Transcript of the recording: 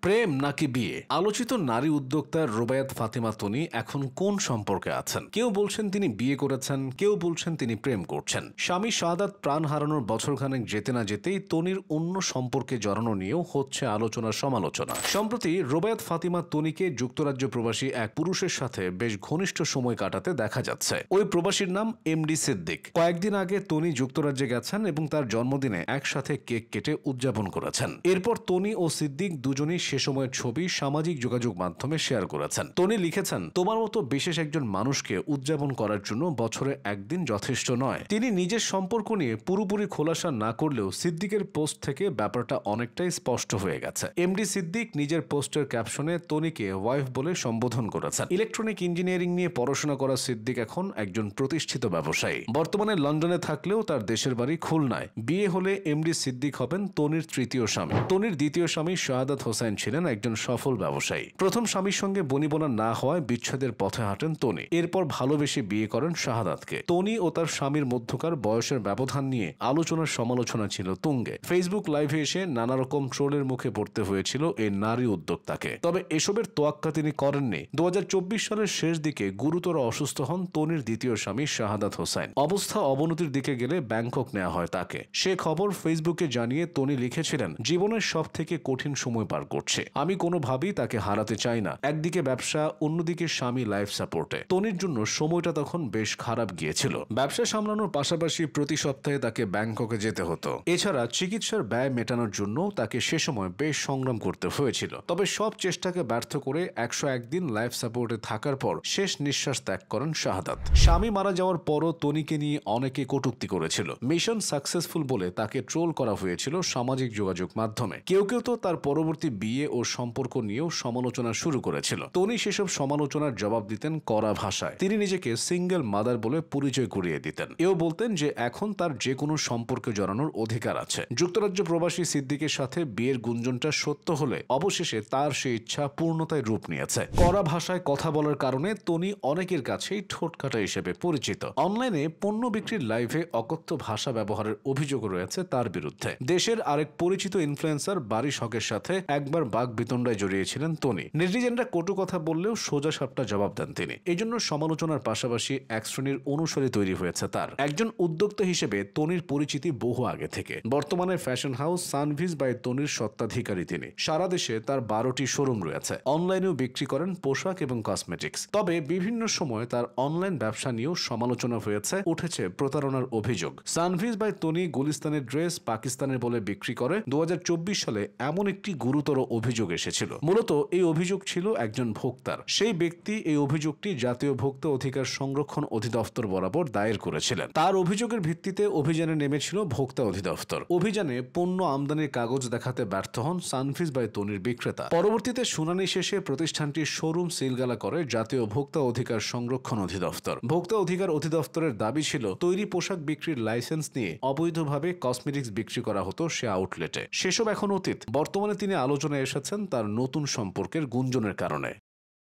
প্রেম নাকি বিয়ে? আলোচিত নারী উদ্যোক্তা রুবায়াত ফাতিমা তনি এখন কোন সম্পর্কে আছেন? কেউ বলছেন তিনি বিয়ে করেছেন, কেউ বলছেন তিনি প্রেম করছেন। স্বামী শাহাদাত প্রাণ হারানোর বছরখানেক যেতে না যেতেই তনির অন্য সম্পর্কে জড়ানো নিয়েও হচ্ছে আলোচনা সমালোচনা। সম্প্রতি রুবায়াত ফাতিমা তনিকে যুক্তরাজ্য প্রবাসী এক পুরুষের সাথে বেশ ঘনিষ্ঠ সময় কাটাতে দেখা যাচ্ছে। ওই প্রবাসীর নাম এমডি সিদ্দিক। কয়েকদিন আগে তনি যুক্তরাজ্যে গেছেন এবং তার জন্মদিনে একসাথে কেক কেটে উদযাপন করেছেন। এরপর তনি ও সিদ্দিক দুজনেই সে সময়ের ছবি সামাজিক যোগাযোগ মাধ্যমে শেয়ার করেছেন। তনি লিখেছেন, তোমার মতো বিশেষ একজন মানুষকে উদযাপন করার জন্য বছরে একদিন যথেষ্ট নয়। তিনি নিজের সম্পর্ক নিয়ে পুরোপুরি খোলাসা না করলেও সিদ্দিকের পোস্ট থেকে ব্যাপারটা অনেকটাই স্পষ্ট হয়ে গেছে। এমডি সিদ্দিক নিজের পোস্টের ক্যাপশনে তনিকে ওয়াইফ বলে সম্বোধন করেছেন। ইলেকট্রনিক ইঞ্জিনিয়ারিং নিয়ে পড়াশোনা করা সিদ্দিক এখন একজন প্রতিষ্ঠিত ব্যবসায়ী। বর্তমানে লন্ডনে থাকলেও তার দেশের বাড়ি খুলনায়। বিয়ে হলে এমডি সিদ্দিক হবেন তনির তৃতীয় স্বামী। তনির দ্বিতীয় স্বামী শাহাদাত হোসেন ছিলেন একজন সফল ব্যবসায়ী। প্রথম স্বামীর সঙ্গে বনিবনা না হওয়ায় বিচ্ছেদের পথে হাঁটেন তনি। এরপর ভালোবেসে বিয়ে করেন শাহাদাতকে। তনি ও তার স্বামীর মধ্যকার বয়সের ব্যবধান নিয়ে আলোচনার সমালোচনা ছিল তুঙ্গে। ফেসবুক লাইভে এসে নানা রকম ট্রোলের মুখে পড়তে হয়েছিল এই নারী উদ্যোক্তাকে। তবে এসবের তোয়াক্কা তিনি করেননি। 2024 সালের শেষ দিকে গুরুতর অসুস্থ হন তনির দ্বিতীয় স্বামী শাহাদাত হোসেন। অবস্থা অবনতির দিকে গেলে ব্যাংকক নেওয়া হয় তাকে। সে খবর ফেসবুকে জানিয়ে তনি লিখেছিলেন, জীবনের সব থেকে কঠিন সময় পার করছে। আমি কোনোভাবেই তাকে হারাতে চাই না। একদিকে ব্যবসা, অন্যদিকে স্বামী লাইফ সাপোর্টে। তনির জন্য সময়টা তখন বেশ খারাপ গিয়েছিল। ব্যবসা সামলানোর পাশাপাশি প্রতি সপ্তাহে তাকে ব্যাংককে যেতে হতো। এছাড়া চিকিৎসার ব্যয় মেটানোর জন্য তাকে সে সময় বেশ সংগ্রাম করতে হয়েছিল। তবে সব চেষ্টাকে ব্যর্থ করে 101 দিন লাইফ সাপোর্টে থাকার পর শেষ নিঃশ্বাস ত্যাগ করেন শাহাদাত। স্বামী মারা যাওয়ার পরও তনিকে নিয়ে অনেকে কটূক্তি করেছিল। মিশন সাকসেসফুল বলে তাকে ট্রোল করা হয়েছিল সামাজিক যোগাযোগ মাধ্যমে। কেউ কেউ তো তার পরবর্তী বিয়ে ও সম্পর্ক নিয়েও সমালোচনা শুরু করেছিল। তনি সেসব সমালোচনার জবাব দিতেন কড়া ভাষায়। তিনি নিজেকে সিঙ্গেল মাদার বলে পরিচয় করিয়ে দিতেন। এও বলতেন যে এখন তার যে কোনো সম্পর্কে জড়ানোর অধিকার আছে। যুক্তরাজ্য প্রবাসী সিদ্দিকের সাথে বিয়ের গুঞ্জনটা সত্য হলে অবশেষে তার সেই ইচ্ছা পূর্ণতায় রূপ নিয়েছে। কড়া ভাষায় কথা বলার কারণে তনি অনেকের কাছেই ঠোঁটকাটা হিসেবে পরিচিত। অনলাইনে পণ্য বিক্রির লাইভে অকথ্য ভাষা ব্যবহারের অভিযোগ রয়েছে তার বিরুদ্ধে। দেশের আরেক পরিচিত ইনফ্লুয়েন্সার বারিশ হকের সাথে একবার বাকবিতণ্ডায় জড়িয়েছিলেন তনি। নেটিজেনরা কটু কথা বললেও সোজা সাপটা জবাব দেন তিনি। এই জন্য সমালোচনার পাশাপাশি এক শ্রেণীর অনুসারী তৈরি হয়েছে তার। একজন উদ্যোক্তা হিসেবে তনির পরিচিতি বহু আগে থেকে। বর্তমানে ফ্যাশন হাউস সানভিজ বাই তনির স্বত্বাধিকারী তিনি। সারা দেশে তার 12টি শোরুম রয়েছে। অনলাইনেও বিক্রি করেন পোশাক এবং কসমেটিক্স। তবে বিভিন্ন সময় তার অনলাইন ব্যবসা নিয়েও সমালোচনা হয়েছে, উঠেছে প্রতারণার অভিযোগ। সানভিজ বাই তনি গুলিস্তানের ড্রেস পাকিস্তানের বলে বিক্রি করে 2024 সালে এমন একটি গুরুতর অভিযোগ এসেছিল। মূলত এই অভিযোগ ছিল একজন ভোক্তার। সেই ব্যক্তি এই অভিযোগটি জাতীয় ভোক্তা অধিকার সংরক্ষণ অধিদপ্তর বরাবর দায়ের করেছিলেন। তার অভিযোগের ভিত্তিতে অভিযানে নেমেছিল ভোক্তা অধিদপ্তর। অভিযানে পণ্য আমদানির কাগজ দেখাতে ব্যর্থ হন সানভিজ বাই তনির বিক্রেতা। পরবর্তীতে শুনানি শেষে প্রতিষ্ঠানটির শোরুম সিলগালা করে জাতীয় ভোক্তা অধিকার সংরক্ষণ অধিদপ্তর। ভোক্তা অধিকার অধিদপ্তরের দাবি ছিল তৈরি পোশাক বিক্রির লাইসেন্স নিয়ে অবৈধভাবে কসমেটিক্স বিক্রি করা হতো সে আউটলেটে। সেসব এখন অতীত। বর্তমানে তিনি আলোচনায় এসেছেন তার নতুন সম্পর্কের গুঞ্জনের কারণে।